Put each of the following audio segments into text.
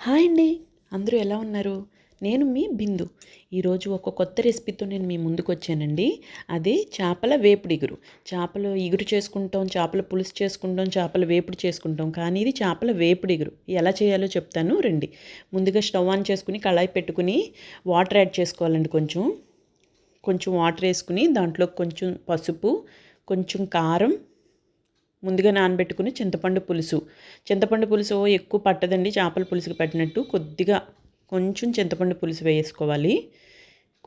Hi అండి, అందరూ ఎలా ఉన్నారు? నేను మీ బిందు. ఈరోజు ఒక కొత్త రెసిపీతో నేను మీ ముందుకు వచ్చానండి. అదే చేపల వేపుడు ఇగురు. చేపల ఇగురు చేసుకుంటాం, చేపల పులుసు చేసుకుంటాం, చేపల వేపుడు చేసుకుంటాం. కానీ ఇది చేపల వేపుడు ఇగురు. ఎలా చేయాలో చెప్తాను రండి. ముందుగా స్టవ్ ఆన్ చేసుకుని కళాయి పెట్టుకుని వాటర్ యాడ్ చేసుకోవాలండి. కొంచెం వాటర్ వేసుకుని దాంట్లో కొంచెం పసుపు, కొంచెం కారం, ముందుగా నానబెట్టుకుని చింతపండు పులుసు ఎక్కువ పట్టదండి. చేపల పులుసుకి పట్టినట్టు కొంచెం చింతపండు పులుసు వేసుకోవాలి.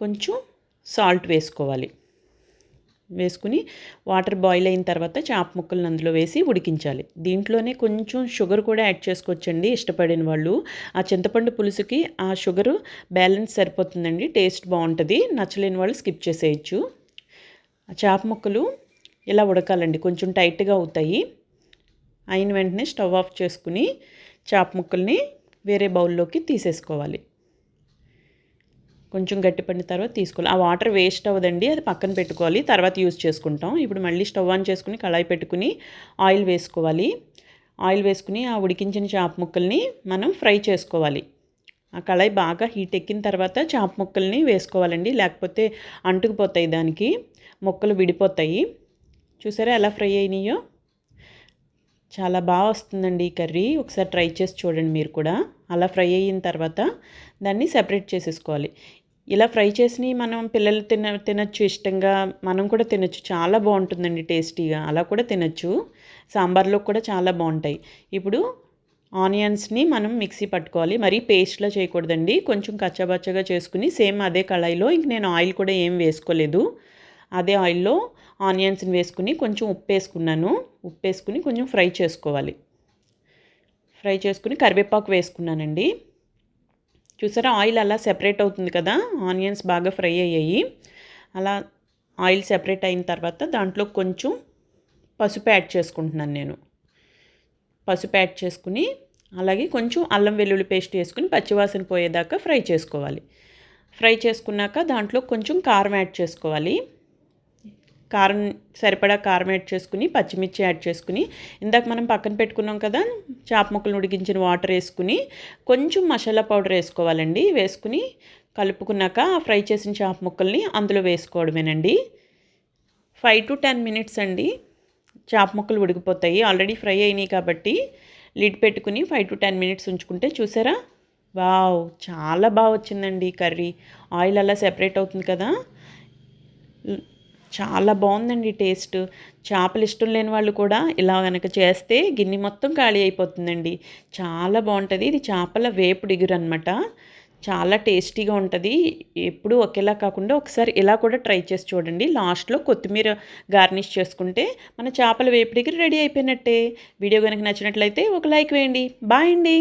కొంచెం సాల్ట్ వేసుకుని వాటర్ బాయిల్ అయిన తర్వాత చేప ముక్కలను అందులో వేసి ఉడికించాలి. దీంట్లోనే కొంచెం షుగర్ కూడా యాడ్ చేసుకోవచ్చండి ఇష్టపడిన వాళ్ళు. ఆ చింతపండు పులుసుకి ఆ షుగరు బ్యాలెన్స్ సరిపోతుందండి, టేస్ట్ బాగుంటుంది. నచ్చలేని వాళ్ళు స్కిప్ చేసేయచ్చు. ఆ చేప ముక్కలు ఇలా ఉడకాలండి, కొంచెం టైట్గా అవుతాయి. అయిన వెంటనే స్టవ్ ఆఫ్ చేసుకుని చేప ముక్కల్ని వేరే బౌల్లోకి తీసేసుకోవాలి. కొంచెం గట్టిపడిన తర్వాత తీసుకోవాలి. ఆ వాటర్ వేస్ట్ అవ్వదండి, అది పక్కన పెట్టుకోవాలి, తర్వాత యూజ్ చేసుకుంటాం. ఇప్పుడు మళ్ళీ స్టవ్ ఆన్ చేసుకుని కళాయి పెట్టుకుని ఆయిల్ వేసుకోవాలి. ఆయిల్ వేసుకుని ఆ ఉడికించిన చేప ముక్కల్ని మనం ఫ్రై చేసుకోవాలి. ఆ కళాయి బాగా హీట్ ఎక్కిన తర్వాత చేప ముక్కల్ని వేసుకోవాలండి, లేకపోతే అంటుకుపోతాయి, దానికి ముక్కలు విడిపోతాయి. చూసారా ఎలా ఫ్రై అయినాయో? చాలా బాగా వస్తుందండి ఈ కర్రీ. ఒకసారి ట్రై చేసి చూడండి మీరు కూడా. అలా ఫ్రై అయిన తర్వాత దాన్ని సెపరేట్ చేసేసుకోవాలి. ఇలా ఫ్రై చేసి మనం పిల్లలు తినచ్చు ఇష్టంగా, మనం కూడా తినచ్చు. చాలా బాగుంటుందండి టేస్టీగా. అలా కూడా తినచ్చు, సాంబార్లో కూడా చాలా బాగుంటాయి. ఇప్పుడు ఆనియన్స్ని మనం మిక్సీ పట్టుకోవాలి. మరీ పేస్ట్లా చేయకూడదండి, కొంచెం కచ్చాబచ్చగా చేసుకుని సేమ్ అదే కళాయిలో, ఇంక నేను ఆయిల్ కూడా ఏం వేసుకోలేదు, అదే ఆయిల్లో ఆనియన్స్ని వేసుకుని కొంచెం ఉప్పు వేసుకుని కొంచెం ఫ్రై చేసుకోవాలి. ఫ్రై చేసుకుని కరివేపాకు వేసుకున్నానండి. చూసారా ఆయిల్ అలా సెపరేట్ అవుతుంది కదా, ఆనియన్స్ బాగా ఫ్రై అయ్యాయి. అలా ఆయిల్ సెపరేట్ అయిన తర్వాత దాంట్లో కొంచెం పసుపు యాడ్ చేసుకుంటున్నాను నేను. పసుపు యాడ్ చేసుకుని అలాగే కొంచెం అల్లం వెల్లుల్లి పేస్ట్ వేసుకుని పచ్చివాసన పోయేదాకా ఫ్రై చేసుకోవాలి. ఫ్రై చేసుకున్నాక దాంట్లో కొంచెం కారం యాడ్ చేసుకోవాలి. సరిపడా కారం యాడ్ చేసుకుని పచ్చిమిర్చి యాడ్ చేసుకుని ఇందాక మనం పక్కన పెట్టుకున్నాం కదా చేప ముక్కలు ఉడికించిన వాటర్ వేసుకుని కొంచెం మసాలా పౌడర్ వేసుకోవాలండి. వేసుకుని కలుపుకున్నాక ఆ ఫ్రై చేసిన చేప ముక్కల్ని అందులో వేసుకోవడమేనండి. 5 to 10 minutes అండి, చేప ముక్కలు ఉడికిపోతాయి. ఆల్రెడీ ఫ్రై అయినాయి కాబట్టి లిడ్ పెట్టుకుని 5 to 10 minutes ఉంచుకుంటే చూసారా, వావ్, చాలా బాగా వచ్చిందండి కర్రీ. ఆయిల్ అలా సెపరేట్ అవుతుంది కదా, చాలా బాగుందండి టేస్ట్. చేపలు ఇష్టం లేని వాళ్ళు కూడా ఇలా కనుక చేస్తే గిన్నె మొత్తం ఖాళీ అయిపోతుందండి. చాలా బాగుంటుంది. ఇది చేపల వేపుడు ఇగురు అనమాట. చాలా టేస్టీగా ఉంటుంది. ఎప్పుడూ ఒకేలా కాకుండా ఒకసారి ఇలా కూడా ట్రై చేసి చూడండి. లాస్ట్లో కొత్తిమీర గార్నిష్ చేసుకుంటే మన చేపల వేపుడు ఇగురు రెడీ అయిపోయినట్టే. వీడియో కనుక నచ్చినట్లయితే ఒక లైక్ వేయండి. బాయ్ అండి.